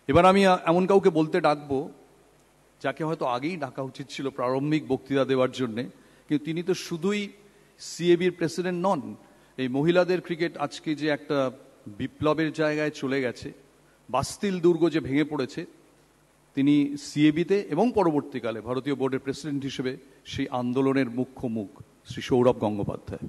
এবার আমি এমন কাউকে বলতে ডাকবো যাকে হয়তো আগেই ডাকা উচিত ছিল প্রারম্ভিক বক্তৃতা দেওয়ার জন্যে, কিন্তু তিনি তো শুধুই সিএবির প্রেসিডেন্ট নন। এই মহিলাদের ক্রিকেট আজকে যে একটা বিপ্লবের জায়গায় চলে গেছে, বাস্তিল দুর্গ যে ভেঙে পড়েছে, তিনি সিএবিতে এবং পরবর্তীকালে ভারতীয় বোর্ডের প্রেসিডেন্ট হিসেবে সেই আন্দোলনের মুখ্য মুখ শ্রী সৌরভ গঙ্গোপাধ্যায়।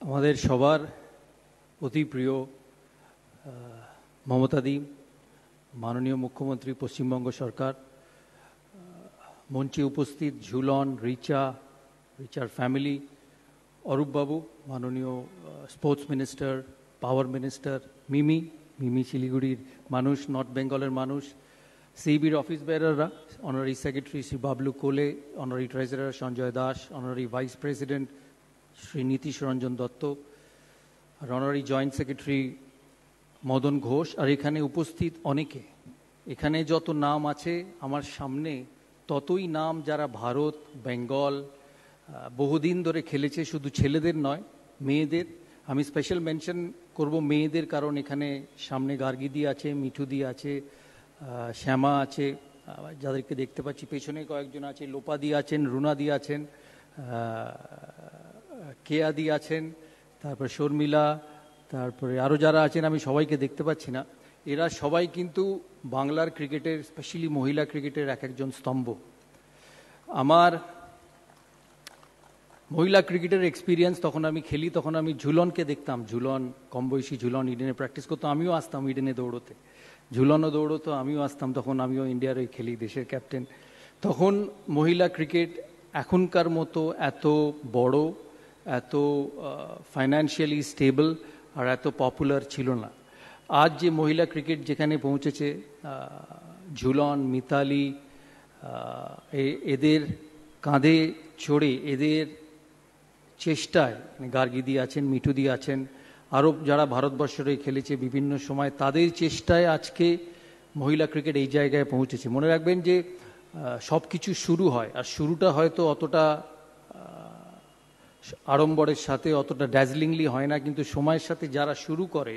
আমাদের সবার অতি প্রিয় মমতাদি, মাননীয় মুখ্যমন্ত্রী পশ্চিমবঙ্গ সরকার, মঞ্চে উপস্থিত ঝুলন, রিচার ফ্যামিলি, অরূপবাবু, মাননীয় sports minister, power minister, Mimi শিলিগুড়ির মানুষ, নর্থ বেঙ্গলের মানুষ, সিবির অফিস বেয়ারাররা, honorary secretary Shri Bablu Kole, honorary treasurer Sanjay Das, honorary vice president Shri Nitish Ranjan Dutta, আর honorary joint secretary Madan Ghosh, আর এখানে উপস্থিত অনেকে। এখানে যত নাম আছে আমার সামনে ততই নাম যারা ভারত, বেঙ্গল বহুদিন ধরে খেলেছে, শুধু ছেলেদের নয়, মেয়েদের। আমি স্পেশাল মেনশন করব মেয়েদের, কারণ এখানে সামনে গার্গিদি আছে, মিঠুদি আছে, শ্যামা আছে, যাদেরকে দেখতে পাচ্ছি পেছনে কয়েকজন আছে, লোপাদি আছেন, রুনাদি আছেন, কেয়াদি আছেন, তারপর শর্মিলা, তারপরে আরও যারা আছেন আমি সবাইকে দেখতে পাচ্ছি না। এরা সবাই কিন্তু বাংলার ক্রিকেটের, স্পেশালি মহিলা ক্রিকেটের এক একজন স্তম্ভ। আমার মহিলা ক্রিকেটের এক্সপিরিয়েন্স, তখন আমি খেলি, তখন আমি ঝুলনকে দেখতাম, ঝুলন কম বয়সী, ঝুলন ইডেনে প্র্যাকটিস করতো, আমিও আসতাম ইডেনে দৌড়োতে, ঝুলনও দৌড়তো, আমিও আসতাম, তখন আমিও ইন্ডিয়ার ওই খেলি, দেশের ক্যাপ্টেন। তখন মহিলা ক্রিকেট এখনকার মতো এত বড়, এত ফাইন্যান্সিয়ালি স্টেবল আর এত পপুলার ছিল না। আজ যে মহিলা ক্রিকেট যেখানে পৌঁছেছে, ঝুলন, মিতালি, এদের কাঁধে চড়ে, এদের চেষ্টায়, গার্গিদি আছেন, মিঠুদি আছেন, আরও যারা ভারতবর্ষের খেলেছে বিভিন্ন সময়, তাদের চেষ্টায় আজকে মহিলা ক্রিকেট এই জায়গায় পৌঁছেছে। মনে রাখবেন যে সব কিছু শুরু হয়, আর শুরুটা হয়তো অতটা আড়ম্বরের সাথে, অতটা ড্যাজলিংলি হয় না, কিন্তু সময়ের সাথে যারা শুরু করে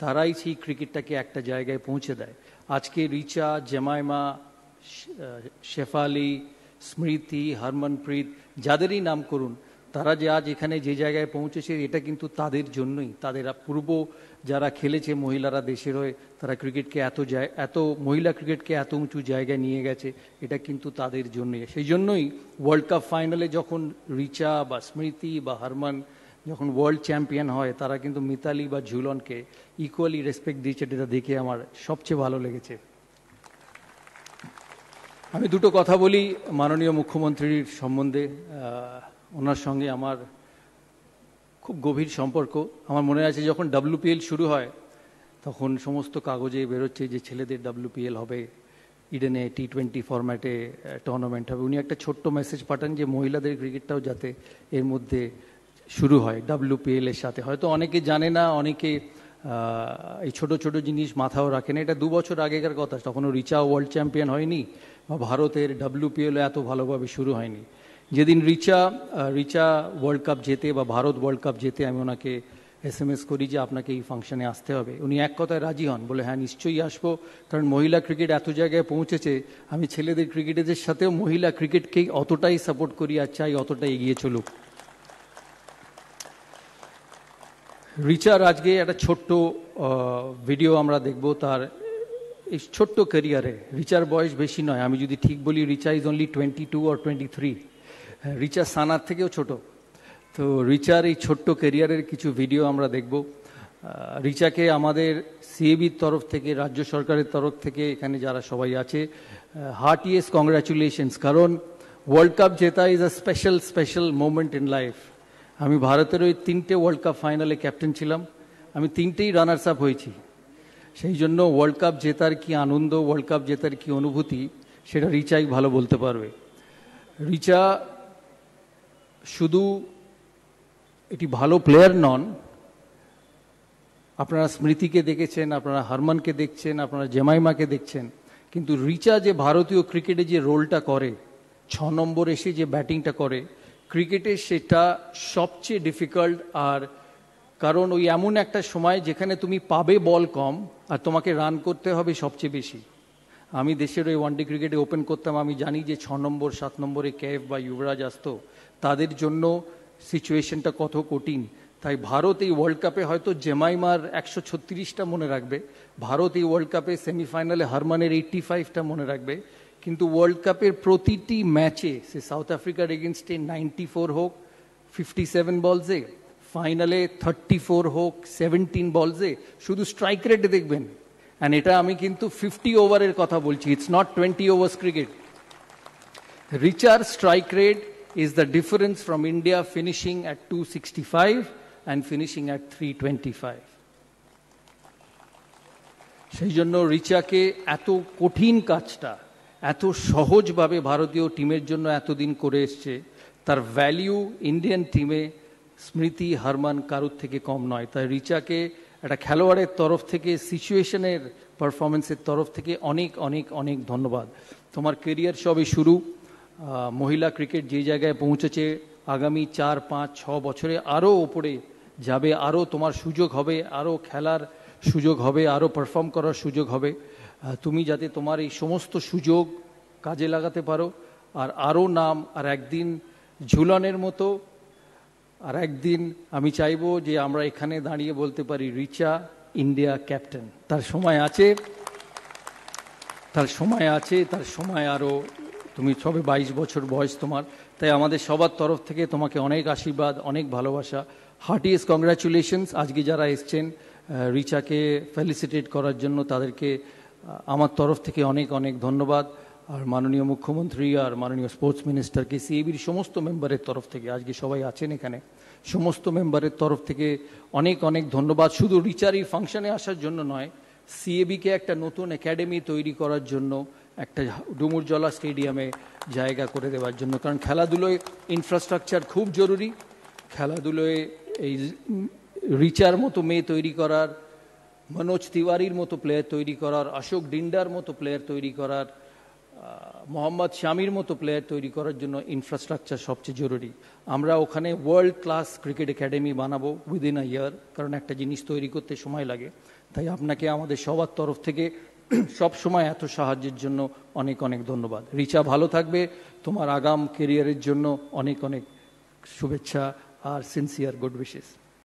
তারাই সেই ক্রিকেটটাকে একটা জায়গায় পৌঁছে দেয়। আজকে রিচা, জেমাইমা, শেফালি, স্মৃতি, হরমনপ্রীত, যাদেরই নাম করুন, তারা যে আজ এখানে যে জায়গায় পৌঁছেছে, এটা কিন্তু তাদের জন্যই। তাদের পূর্ব যারা খেলেছে মহিলারা দেশের হয়ে, তারা ক্রিকেটকে এত মহিলা ক্রিকেটকে এত উঁচু জায়গায় নিয়ে গেছে, এটা কিন্তু তাদের জন্যই। সেই জন্যই ওয়ার্ল্ড কাপ ফাইনালে যখন রিচা বা স্মৃতি বা হরমন যখন ওয়ার্ল্ড চ্যাম্পিয়ন হয়, তারা কিন্তু মিতালি বা ঝুলনকে ইকুয়ালি রেসপেক্ট দিয়েছে, এটা দেখে আমার সবচেয়ে ভালো লেগেছে। আমি দুটো কথা বলি মাননীয় মুখ্যমন্ত্রীর সম্বন্ধে। ওনার সঙ্গে আমার খুব গভীর সম্পর্ক। আমার মনে আছে যখন WPL শুরু হয়, তখন সমস্ত কাগজে বেরোচ্ছে যে ছেলেদের WPL হবে, ইডেনে T20 ফরম্যাটে টুর্নামেন্ট হবে। উনি একটা ছোট্ট মেসেজ পাঠান যে মহিলাদের ক্রিকেটটাও যাতে এর মধ্যে শুরু হয় WPL এর সাথে। হয়তো অনেকে জানে না, অনেকে এই ছোট ছোট জিনিস মাথাও রাখে না। এটা 2 বছর আগেকার কথা, তখনও রিচা ওয়ার্ল্ড চ্যাম্পিয়ন হয়নি, বা ভারতের WPL এত ভালোভাবে শুরু হয়নি। যেদিন রিচা ওয়ার্ল্ড কাপ জেতে বা ভারত ওয়ার্ল্ড কাপ জেতে, আমি ওনাকে SMS করি যে আপনাকে এই ফাংশনে আসতে হবে। উনি এক কথায় রাজি হন, বলে হ্যাঁ নিশ্চয়ই আসবো, কারণ মহিলা ক্রিকেট এত জায়গায় পৌঁছেছে, আমি ছেলেদের ক্রিকেটারদের সাথেও মহিলা ক্রিকেটকেই অতটাই সাপোর্ট করি আর চাই অতটাই এগিয়ে চলুক। রিচার আজকে একটা ছোট্ট ভিডিও আমরা দেখব তার এই ছোট্ট ক্যারিয়ারে। রিচার বয়স বেশি নয়, আমি যদি ঠিক বলি Richa is only 22 or 23। Richa সানার থেকেও ছোট। তো রিচার এই ছোট্ট ক্যারিয়ারের কিছু ভিডিও আমরা দেখব। রিচাকে আমাদের সিএবির তরফ থেকে, রাজ্য সরকারের তরফ থেকে, এখানে যারা সবাই আছে, হার্টিয়েস্ট কংগ্রাচুলেশনস, কারণ ওয়ার্ল্ড কাপ জেতা is a special moment in life. আমি ভারতের ওই 3টে ওয়ার্ল্ড কাপ ফাইনালে ক্যাপ্টেন ছিলাম, আমি 3টেই রানার্স আপ হয়েছি। সেই জন্য ওয়ার্ল্ড কাপ জেতার কি আনন্দ, ওয়ার্ল্ড কাপ জেতার কি অনুভূতি, সেটা রিচাই ভালো বলতে পারবে। রিচা শুধু এটি ভালো প্লেয়ার নন, আপনারা স্মৃতিকে দেখেছেন, আপনারা হরমনকে দেখছেন, আপনারা জেমাইমাকে দেখছেন, কিন্তু রিচা যে ভারতীয় ক্রিকেটে যে রোলটা করে, 6 নম্বর এসে যে ব্যাটিংটা করে, ক্রিকেটে সেটা সবচেয়ে ডিফিকাল্ট। আর কারণ ওই এমন একটা সময় যেখানে তুমি পাবে বল কম আর তোমাকে রান করতে হবে সবচেয়ে বেশি। আমি দেশের ওই ওয়ানডে ক্রিকেটে ওপেন করতাম, আমি জানি যে 6 নম্বর 7 নম্বরে কেএফ বা যুবরাজ আসতো, তাদের জন্য সিচুয়েশনটা কত কঠিন। তাই ভারত এই ওয়ার্ল্ড কাপে হয়তো জেমাইমার 136টা মনে রাখবে, ভারত এই ওয়ার্ল্ড কাপে সেমিফাইনালে হারমানের 85টা মনে রাখবে, কিন্তু ওয়ার্ল্ড কাপের প্রতিটি ম্যাচে সে সাউথ আফ্রিকার এগেনস্টে 94 হোক 57 বলসে, ফাইনালে 34 হোক 17 বলসে, শুধু স্ট্রাইক রেট দেখবেন। অ্যান্ড এটা আমি কিন্তু 50 ওভারের কথা বলছি, ইটস নট 20 ওভার্স ক্রিকেট। রিচার strike rate is the difference from India finishing at 265 and finishing at 325. সেই জন্য রিচাকে এত কঠিন কাজটা এত সহজভাবে ভারতীয় টিমের জন্য এতদিন করে এসছে, তার ভ্যালিউ ইন্ডিয়ান টিমে স্মৃতি হারমান কারুর থেকে কম নয়। তাই রিচাকে একটা খেলোয়াড়ের তরফ থেকে, সিচুয়েশনের পারফরমেন্সের তরফ থেকে অনেক অনেক অনেক ধন্যবাদ। তোমার কেরিয়ার সবে শুরু, মহিলা ক্রিকেট যে জায়গায় পৌঁছেছে, আগামী 4, 5, 6 বছরে আরও ওপরে যাবে, আরও তোমার সুযোগ হবে, আরও খেলার সুযোগ হবে, আরও পারফর্ম করার সুযোগ হবে। তুমি যাতে তোমার এই সমস্ত সুযোগ কাজে লাগাতে পারো, আর আরও নাম, আর একদিন ঝুলনের মতো, আর একদিন আমি চাইবো যে আমরা এখানে দাঁড়িয়ে বলতে পারি রিচা ইন্ডিয়া ক্যাপ্টেন। তার সময় আছে, তার সময় আছে, তার সময় আরও। তুমি সবে 22 বছর বয়স তোমার, তাই আমাদের সবার তরফ থেকে তোমাকে অনেক আশীর্বাদ, অনেক ভালোবাসা, হার্টিয়েস্ট কংগ্রাচুলেশনস। আজকে যারা এসছেন রিচাকে ফেলিসিটেট করার জন্য, তাদেরকে আমার তরফ থেকে অনেক অনেক ধন্যবাদ। আর মাননীয় মুখ্যমন্ত্রী আর মাননীয় স্পোর্টস মিনিস্টারকে, সিএবির সমস্ত মেম্বারের তরফ থেকে, আজকে সবাই আছেন এখানে, সমস্ত মেম্বারের তরফ থেকে অনেক অনেক ধন্যবাদ। শুধু রিচার এই ফাংশনে আসার জন্য নয়, সিএবিকে একটা নতুন একাডেমি তৈরি করার জন্য, একটা ডুমুরজলা স্টেডিয়ামে জায়গা করে দেওয়ার জন্য। কারণ খেলাধুলোয় ইনফ্রাস্ট্রাকচার খুব জরুরি। খেলাধুলোয় এই রিচার মতো মেয়ে তৈরি করার, মনোজ তিওয়ারির মতো প্লেয়ার তৈরি করার, অশোক ডিন্ডার মতো প্লেয়ার তৈরি করার, মোহাম্মদ শামির মতো প্লেয়ার তৈরি করার জন্য ইনফ্রাস্ট্রাকচার সবচেয়ে জরুরি। আমরা ওখানে ওয়ার্ল্ড ক্লাস ক্রিকেট একাডেমি বানাবো উইদিন আ ইয়ার, কারণ একটা জিনিস তৈরি করতে সময় লাগে। তাই আপনাকে আমাদের সবার তরফ থেকে সব সময় এত সাহায্যের জন্য অনেক অনেক ধন্যবাদ। রিচা ভালো থাকবে, তোমার আগাম কেরিয়ারের জন্য অনেক অনেক শুভেচ্ছা আর সিনসিয়ার গুড উইশেস।